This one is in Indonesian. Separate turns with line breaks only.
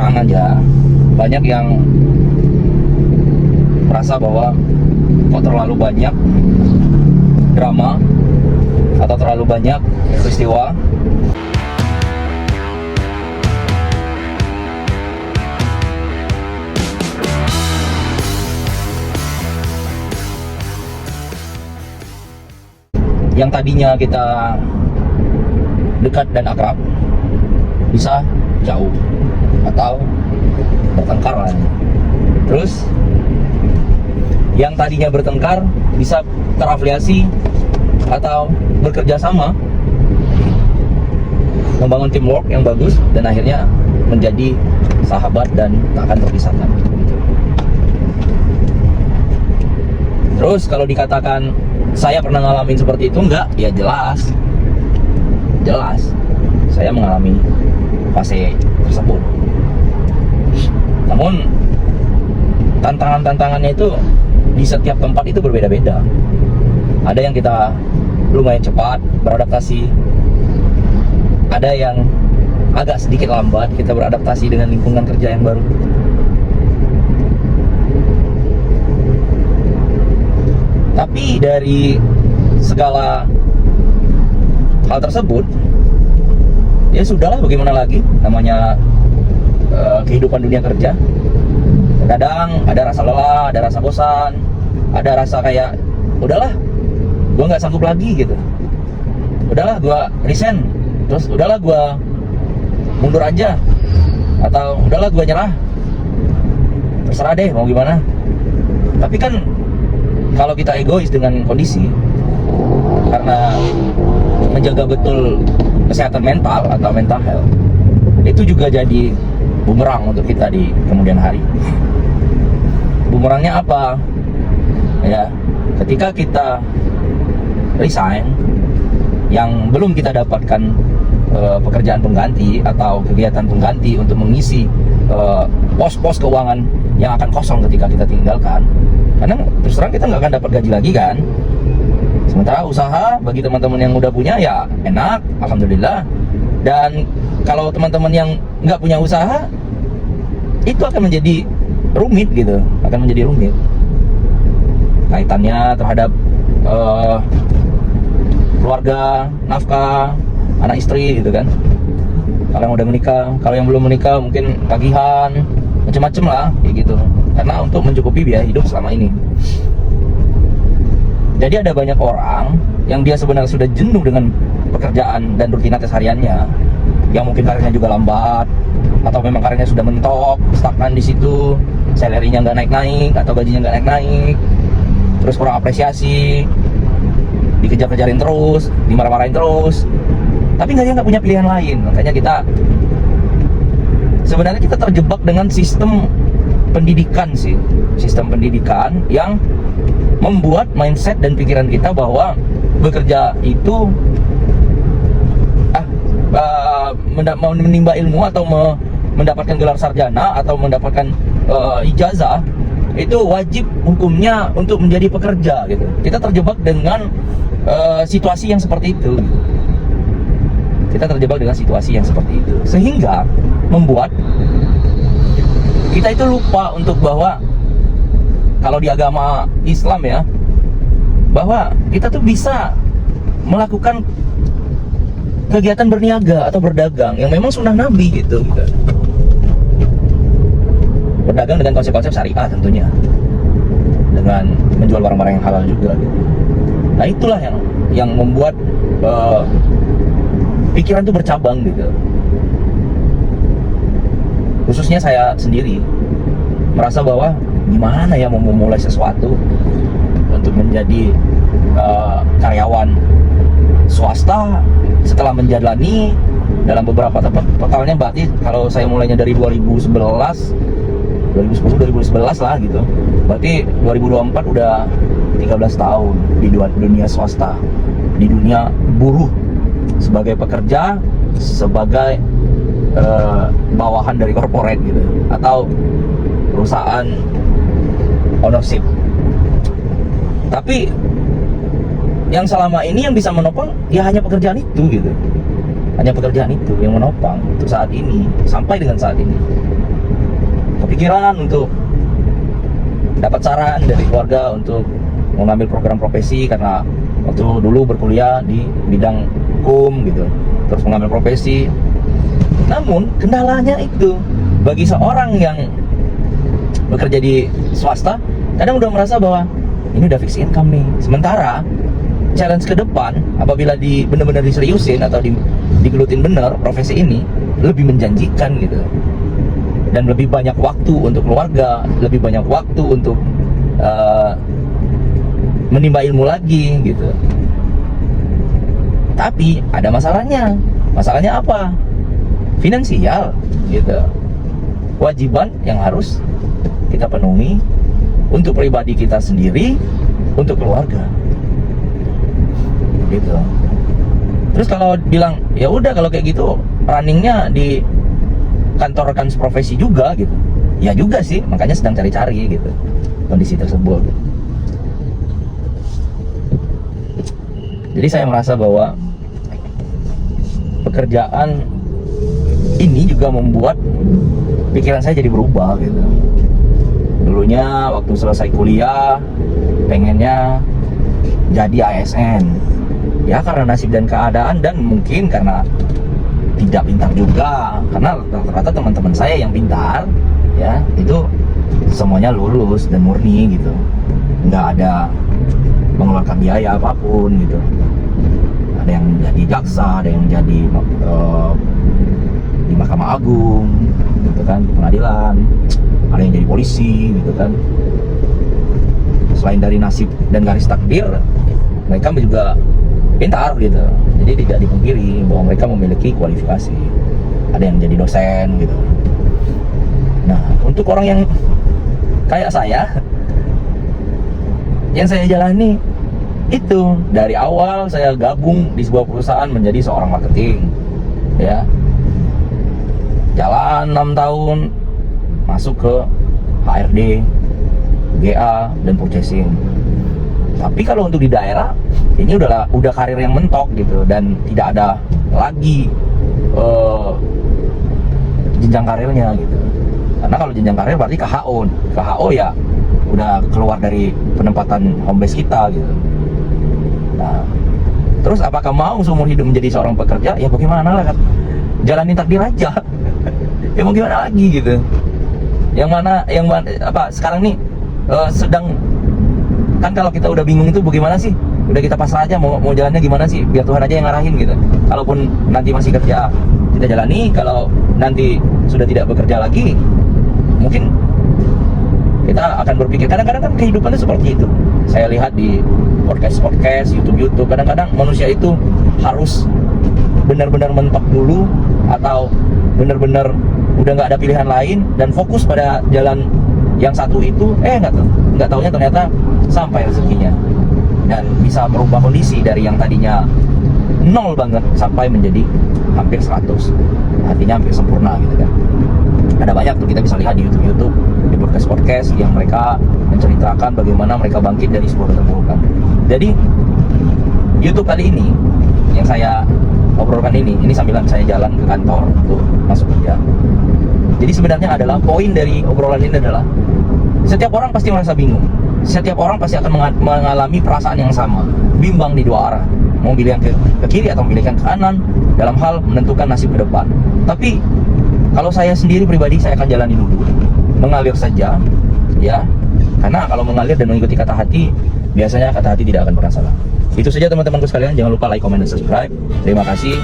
terang aja, banyak yang merasa bahwa kok terlalu banyak drama atau terlalu banyak peristiwa. Yang tadinya kita dekat dan akrab bisa jauh atau bertengkar lah. Terus yang tadinya bertengkar bisa terafiliasi atau bekerja sama, membangun teamwork yang bagus, dan akhirnya menjadi sahabat dan tak akan terpisahkan. Terus kalau dikatakan saya pernah ngalamin seperti itu, enggak, ya jelas saya mengalami fase tersebut. Namun tantangannya itu di setiap tempat itu berbeda-beda. Ada yang kita lumayan cepat beradaptasi, ada yang agak sedikit lambat kita beradaptasi dengan lingkungan kerja yang baru. Tapi dari segala hal tersebut, ya sudahlah, bagaimana lagi, namanya kehidupan dunia kerja. Kadang ada rasa lelah, ada rasa bosan, ada rasa kayak udahlah, gua nggak sanggup lagi gitu, udahlah gua resign, terus udahlah gua mundur aja, atau udahlah gua nyerah, terserah deh mau gimana. Tapi kan kalau kita egois dengan kondisi, karena menjaga betul kesehatan mental atau mental health, itu juga jadi bumerang untuk kita di kemudian hari. Bumerangnya apa? Ya, ketika kita resign, yang belum kita dapatkan pekerjaan pengganti atau kegiatan pengganti untuk mengisi pos-pos keuangan yang akan kosong ketika kita tinggalkan. Karena terus terang kita nggak akan dapat gaji lagi kan. Sementara usaha bagi teman-teman yang udah punya ya enak, alhamdulillah. Dan kalau teman-teman yang nggak punya usaha, itu akan menjadi rumit gitu, akan menjadi rumit kaitannya terhadap keluarga, nafkah, anak istri gitu kan. Kalau yang udah menikah, kalau yang belum menikah mungkin tagihan, macam-macam lah kayak gitu. Karena untuk mencukupi biaya hidup selama ini. Jadi ada banyak orang yang dia sebenarnya sudah jenuh dengan pekerjaan dan rutinitas hariannya, yang mungkin karirnya juga lambat, atau memang karirnya sudah mentok, stagnan di situ, salary-nya nggak naik-naik atau gajinya nggak naik-naik, terus kurang apresiasi, dikejar-kejarin terus, dimarah-marahin terus, tapi dia nggak punya pilihan lain. Makanya kita sebenarnya terjebak dengan sistem pendidikan sih, sistem pendidikan yang membuat mindset dan pikiran kita bahwa bekerja itu menimba ilmu atau mendapatkan gelar sarjana atau mendapatkan ijazah itu wajib hukumnya untuk menjadi pekerja gitu. Kita terjebak dengan situasi yang seperti itu. Kita terjebak dengan situasi yang seperti itu, sehingga membuat kita itu lupa untuk bahwa kalau di agama Islam ya, bahwa kita tuh bisa melakukan kegiatan berniaga atau berdagang yang memang sunnah Nabi gitu. Berdagang dengan konsep-konsep syariah tentunya, dengan menjual barang-barang yang halal juga gitu. Nah itulah yang membuat pikiran tuh bercabang gitu. Khususnya saya sendiri merasa bahwa gimana ya mau memulai sesuatu untuk menjadi karyawan swasta setelah menjalani dalam beberapa tempat. Totalnya berarti kalau saya mulainya dari 2010 lah gitu, berarti 2024 udah 13 tahun di dunia swasta, di dunia buruh, sebagai pekerja, sebagai bawahan dari corporate gitu, atau perusahaan ownership. Tapi yang selama ini yang bisa menopang ya hanya pekerjaan itu gitu, hanya pekerjaan itu yang menopang untuk saat ini, sampai dengan saat ini. kepikiran untuk dapat saran dari keluarga untuk mengambil program profesi, karena waktu dulu berkuliah di bidang hukum gitu, terus mengambil profesi. Namun kendalanya itu, bagi seorang yang bekerja di swasta, kadang udah merasa bahwa ini udah fix income nih. Sementara challenge ke depan apabila benar-benar diseriusin atau digelutin bener profesi ini, lebih menjanjikan gitu. Dan lebih banyak waktu untuk keluarga, lebih banyak waktu untuk menimba ilmu lagi gitu. Tapi ada masalahnya. Masalahnya apa? Finansial gitu. Kewajiban yang harus kita penuhi untuk pribadi kita sendiri, untuk keluarga. Gitu. Terus kalau bilang ya udah kalau kayak gitu runningnya di kantor rekan profesi juga gitu, ya juga sih, makanya sedang cari-cari gitu kondisi tersebut. Jadi saya merasa bahwa pekerjaan ini juga membuat pikiran saya jadi berubah gitu. Dulunya waktu selesai kuliah pengennya jadi ASN, ya karena nasib dan keadaan, dan mungkin karena tidak pintar juga, karena rata-rata teman-teman saya yang pintar ya itu semuanya lulus dan murni gitu, nggak ada mengeluarkan biaya apapun gitu. Ada yang jadi jaksa, ada yang jadi di Mahkamah Agung gitu kan, pengadilan, ada yang jadi polisi gitu kan. Selain dari nasib dan garis takdir, mereka juga pintar gitu. Jadi tidak dipungkiri bahwa mereka memiliki kualifikasi. Ada yang jadi dosen gitu. Nah, untuk orang yang kayak saya, yang saya jalani itu dari awal saya gabung di sebuah perusahaan menjadi seorang marketing, ya. Jalan 6 tahun masuk ke HRD, GA, dan purchasing. Tapi kalau untuk di daerah ini udah karir yang mentok gitu, dan tidak ada lagi jenjang karirnya gitu. Karena kalau jenjang karir berarti KHO ya udah keluar dari penempatan home base kita gitu. Nah, terus apakah mau seumur hidup menjadi seorang pekerja? Ya bagaimana lah kan, jalanin takdir aja. Ya mau gimana lagi gitu. Yang mana apa sekarang nih sedang kan, kalau kita udah bingung itu bagaimana sih, udah kita pasrah aja mau jalannya gimana sih, biar Tuhan aja yang ngarahin gitu. Kalaupun nanti masih kerja kita jalani, kalau nanti sudah tidak bekerja lagi mungkin kita akan berpikir. Kadang-kadang kan kehidupannya seperti itu. Saya lihat di podcast, YouTube, kadang-kadang manusia itu harus benar-benar mentok dulu, atau benar-benar udah nggak ada pilihan lain dan fokus pada jalan yang satu itu, nggak taunya ternyata sampai rezekinya, dan bisa merubah kondisi dari yang tadinya 0 banget sampai menjadi hampir 100, artinya hampir sempurna gitu kan. Ada banyak tuh kita bisa lihat di YouTube, di podcast yang mereka menceritakan bagaimana mereka bangkit dari sebuah keterpurukan. Jadi YouTube kali ini yang saya obrolkan ini sambilan saya jalan ke kantor untuk masuk kerja. Jadi sebenarnya adalah poin dari obrolan ini adalah setiap orang pasti merasa bingung. Setiap orang pasti akan mengalami perasaan yang sama, bimbang di dua arah, mau pilih yang ke kiri atau pilih yang ke kanan dalam hal menentukan nasib ke depan. Tapi kalau saya sendiri pribadi, saya akan jalani dulu, mengalir saja, ya. Karena kalau mengalir dan mengikuti kata hati, biasanya kata hati tidak akan pernah salah. Itu saja teman-temanku sekalian, jangan lupa like, comment, dan subscribe. Terima kasih.